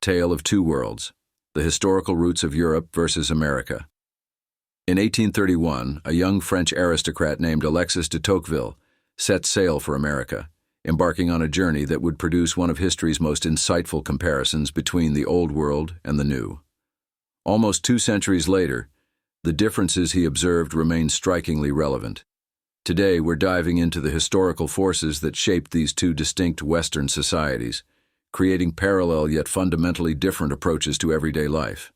Tale of Two Worlds, The Historical Roots of Europe versus America. In 1831, a young French aristocrat named Alexis de Tocqueville set sail for America, embarking on a journey that would produce one of history's most insightful comparisons between the Old World and the New. Almost 2 centuries later, the differences he observed remain strikingly relevant. Today, we're diving into the historical forces that shaped these two distinct Western societies, creating parallel yet fundamentally different approaches to everyday life.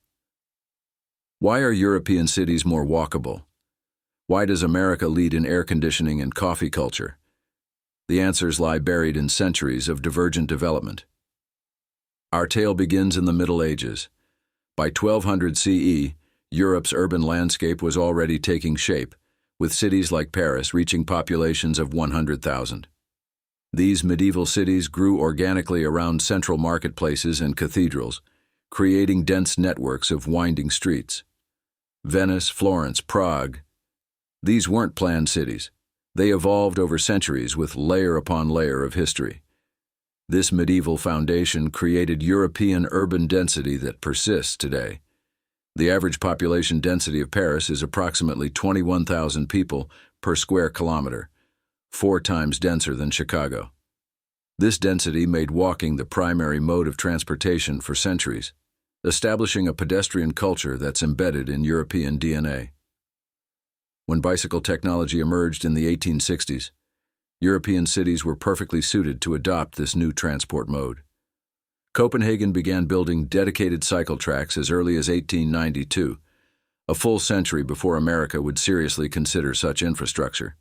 Why are European cities more walkable? Why does America lead in air conditioning and coffee culture? The answers lie buried in centuries of divergent development. Our tale begins in the Middle Ages. By 1200 CE, Europe's urban landscape was already taking shape, with cities like Paris reaching populations of 100,000. These medieval cities grew organically around central marketplaces and cathedrals, creating dense networks of winding streets. Venice, Florence, Prague. These weren't planned cities. They evolved over centuries with layer upon layer of history. This medieval foundation created European urban density that persists today. The average population density of Paris is approximately 21,000 people per square kilometer, 4 times denser than Chicago. This density made walking the primary mode of transportation for centuries, establishing a pedestrian culture that's embedded in European DNA. When bicycle technology emerged in the 1860s, European cities were perfectly suited to adopt this new transport mode. Copenhagen began building dedicated cycle tracks as early as 1892, a full century before America would seriously consider such infrastructure.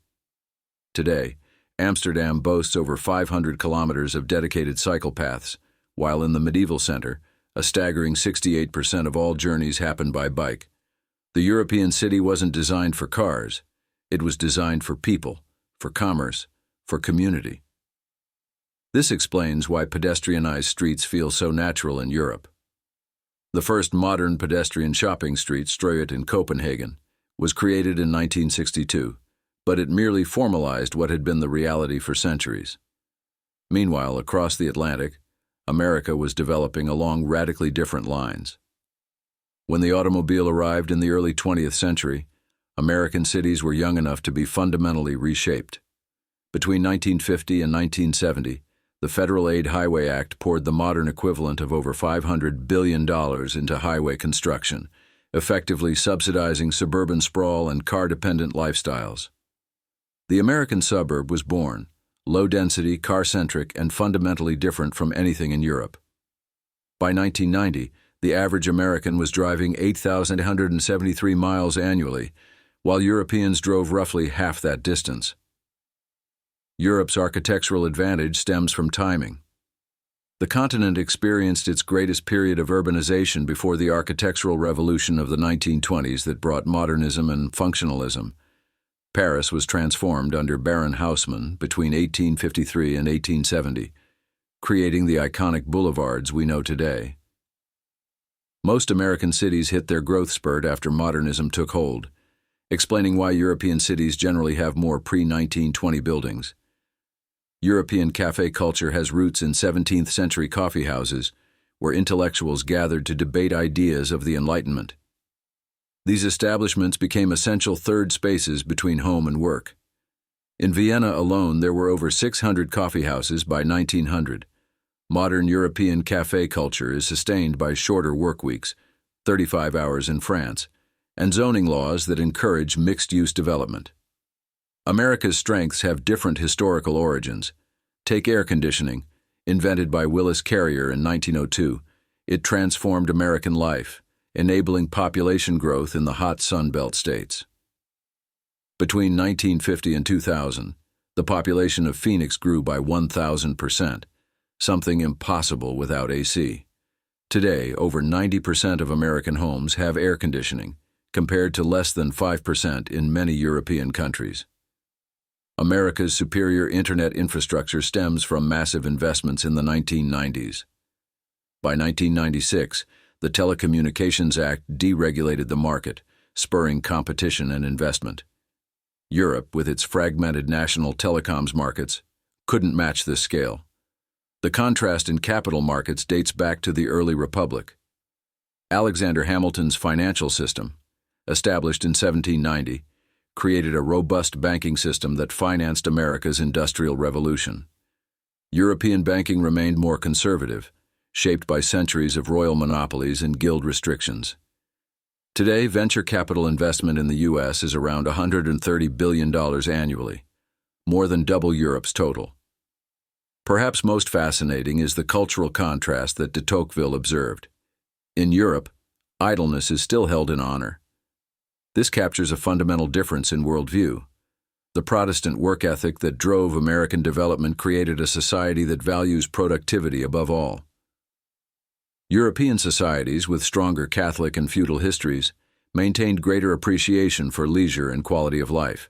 Today, Amsterdam boasts over 500 kilometers of dedicated cycle paths, while in the medieval center, a staggering 68% of all journeys happen by bike. The European city wasn't designed for cars. It was designed for people, for commerce, for community. This explains why pedestrianized streets feel so natural in Europe. The first modern pedestrian shopping street, Strøget in Copenhagen, was created in 1962, but it merely formalized what had been the reality for centuries. Meanwhile, across the Atlantic, America was developing along radically different lines. When the automobile arrived in the early 20th century, American cities were young enough to be fundamentally reshaped. Between 1950 and 1970, the Federal Aid Highway Act poured the modern equivalent of over $500 billion into highway construction, effectively subsidizing suburban sprawl and car-dependent lifestyles. The American suburb was born, low-density, car-centric, and fundamentally different from anything in Europe. By 1990, the average American was driving 8,173 miles annually, while Europeans drove roughly half that distance. Europe's architectural advantage stems from timing. The continent experienced its greatest period of urbanization before the architectural revolution of the 1920s that brought modernism and functionalism. Paris was transformed under Baron Haussmann between 1853 and 1870, creating the iconic boulevards we know today. Most American cities hit their growth spurt after modernism took hold, explaining why European cities generally have more pre-1920 buildings. European café culture has roots in 17th century coffee houses, where intellectuals gathered to debate ideas of the Enlightenment. These establishments became essential third spaces between home and work. In Vienna alone, there were over 600 coffee houses by 1900. Modern European café culture is sustained by shorter work weeks, 35 hours in France, and zoning laws that encourage mixed-use development. America's strengths have different historical origins. Take air conditioning. Invented by Willis Carrier in 1902, it transformed American life, enabling population growth in the hot Sun Belt states. Between 1950 and 2000, the population of Phoenix grew by 1,000%, something impossible without AC. Today, over 90% of American homes have air conditioning, compared to less than 5% in many European countries. America's superior internet infrastructure stems from massive investments in the 1990s. By 1996, the Telecommunications Act deregulated the market, spurring competition and investment. Europe, with its fragmented national telecoms markets, couldn't match this scale. The contrast in capital markets dates back to the early Republic. Alexander Hamilton's financial system, established in 1790, created a robust banking system that financed America's Industrial Revolution. European banking remained more conservative, shaped by centuries of royal monopolies and guild restrictions. Today, venture capital investment in the U.S. is around $130 billion annually, more than double Europe's total. Perhaps most fascinating is the cultural contrast that de Tocqueville observed. In Europe, idleness is still held in honor. This captures a fundamental difference in worldview. The Protestant work ethic that drove American development created a society that values productivity above all. European societies with stronger Catholic and feudal histories maintained greater appreciation for leisure and quality of life.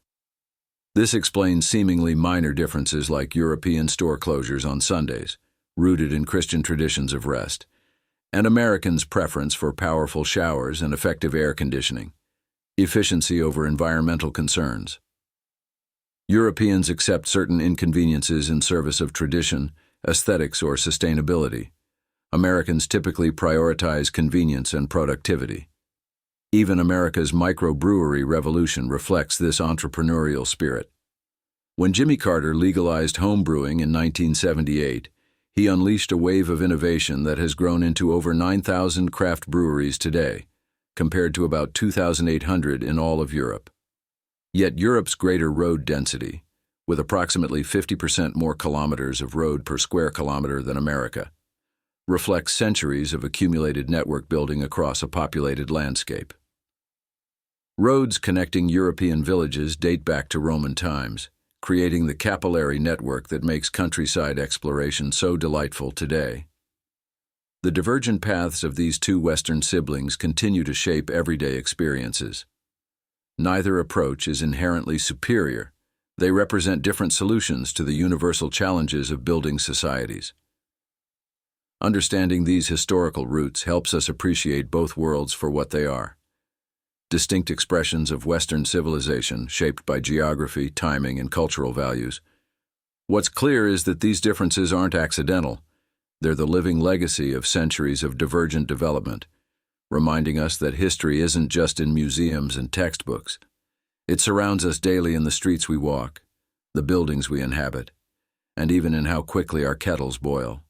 This explains seemingly minor differences like European store closures on Sundays, rooted in Christian traditions of rest, and Americans' preference for powerful showers and effective air conditioning, efficiency over environmental concerns. Europeans accept certain inconveniences in service of tradition, aesthetics, or sustainability. Americans typically prioritize convenience and productivity. Even America's microbrewery revolution reflects this entrepreneurial spirit. When Jimmy Carter legalized homebrewing in 1978, he unleashed a wave of innovation that has grown into over 9,000 craft breweries today, compared to about 2,800 in all of Europe. Yet Europe's greater road density, with approximately 50% more kilometers of road per square kilometer than America, reflects centuries of accumulated network building across a populated landscape. Roads connecting European villages date back to Roman times, creating the capillary network that makes countryside exploration so delightful today. The divergent paths of these two Western siblings continue to shape everyday experiences. Neither approach is inherently superior. They represent different solutions to the universal challenges of building societies. Understanding these historical roots helps us appreciate both worlds for what they are: distinct expressions of Western civilization shaped by geography, timing, and cultural values. What's clear is that these differences aren't accidental. They're the living legacy of centuries of divergent development, reminding us that history isn't just in museums and textbooks. It surrounds us daily in the streets we walk, the buildings we inhabit, and even in how quickly our kettles boil.